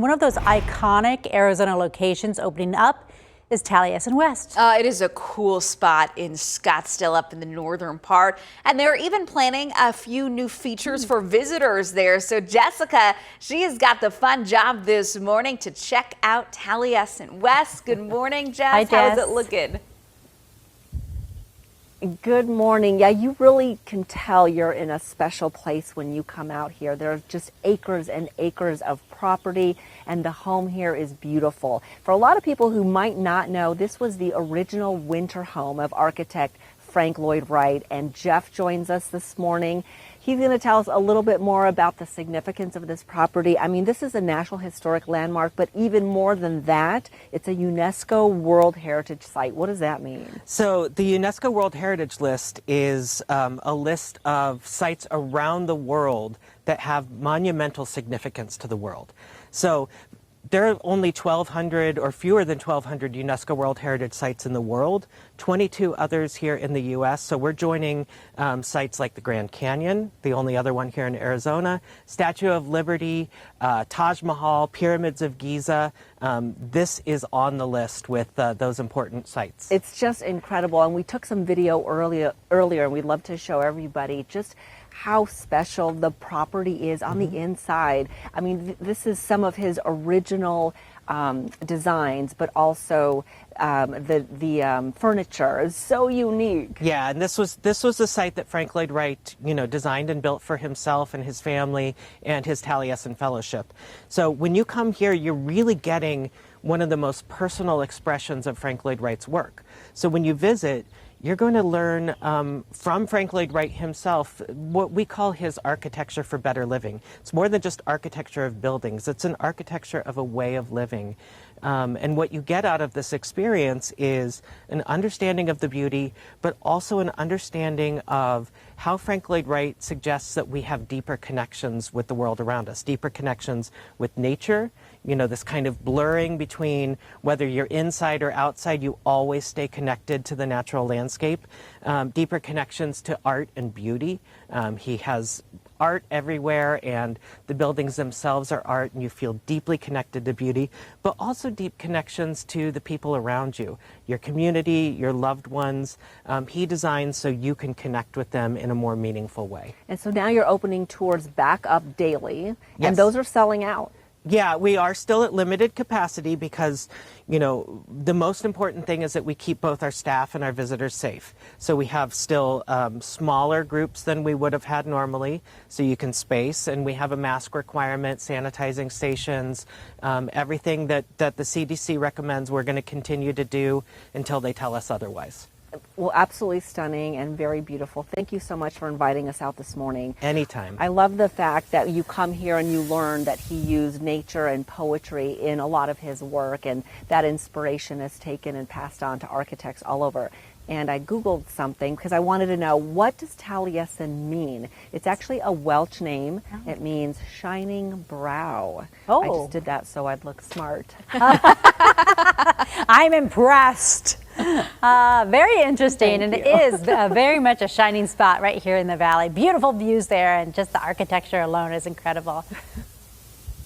One of those iconic Arizona locations opening up is Taliesin West. It is a cool spot in Scottsdale up in the northern part, and they're even planning a few new features for visitors there. So Jessica, she has got the fun job this morning to check out Taliesin West. Good morning, Jess. Hi, Jess. How is it looking? Good morning. Yeah, you really can tell you're in a special place when you come out here. There's just acres and acres of property, and the home here is beautiful. For a lot of people who might not know, this was the original winter home of architect Frank Lloyd Wright, and Jeff joins us this morning. He's going to tell us a little bit more about the significance of this property. I mean, this is a National Historic Landmark, but even more than that, it's a UNESCO World Heritage Site. What does that mean? So the UNESCO World Heritage List is a list of sites around the world that have monumental significance to the world. So there are only 1,200 or fewer than 1,200 UNESCO World Heritage Sites in the world, 22 others here in the U.S. So we're joining sites like the Grand Canyon, the only other one here in Arizona, Statue of Liberty, Taj Mahal, Pyramids of Giza. This is on the list with those important sites. It's just incredible. And we took some video earlier, and we'd love to show everybody just how special the property is on the inside. I mean, this is some of his original designs, but also the furniture is so unique. Yeah, and this was a site that Frank Lloyd Wright, designed and built for himself and his family and his Taliesin Fellowship. So when you come here, you're really getting one of the most personal expressions of Frank Lloyd Wright's work. So when you visit, you're going to learn from Frank Lloyd Wright himself what we call his architecture for better living. It's more than just architecture of buildings. It's an architecture of a way of living. And what you get out of this experience is an understanding of the beauty, but also an understanding of how Frank Lloyd Wright suggests that we have deeper connections with the world around us, deeper connections with nature, this kind of blurring between whether you're inside or outside, you always stay connected to the natural landscape, deeper connections to art and beauty. He has art everywhere, and the buildings themselves are art, and you feel deeply connected to beauty, but also deep connections to the people around you, your community, your loved ones. He designs so you can connect with them in a more meaningful way. And so now you're opening tours back up daily, Yes. and those are selling out. Yeah, we are still at limited capacity because, the most important thing is that we keep both our staff and our visitors safe. So we have still smaller groups than we would have had normally, so you can space, and we have a mask requirement, sanitizing stations, everything that the CDC recommends we're going to continue to do until they tell us otherwise. Well, absolutely stunning and very beautiful. Thank you so much for inviting us out this morning. Anytime. I love the fact that you come here and you learn that he used nature and poetry in a lot of his work, and that inspiration is taken and passed on to architects all over. And I Googled something because I wanted to know, what does Taliesin mean? It's actually a Welsh name. It means shining brow. Oh. I just did that so I'd look smart. I'm impressed. Very interesting, and it is very much a shining spot right here in the valley. Beautiful views there, and just the architecture alone is incredible.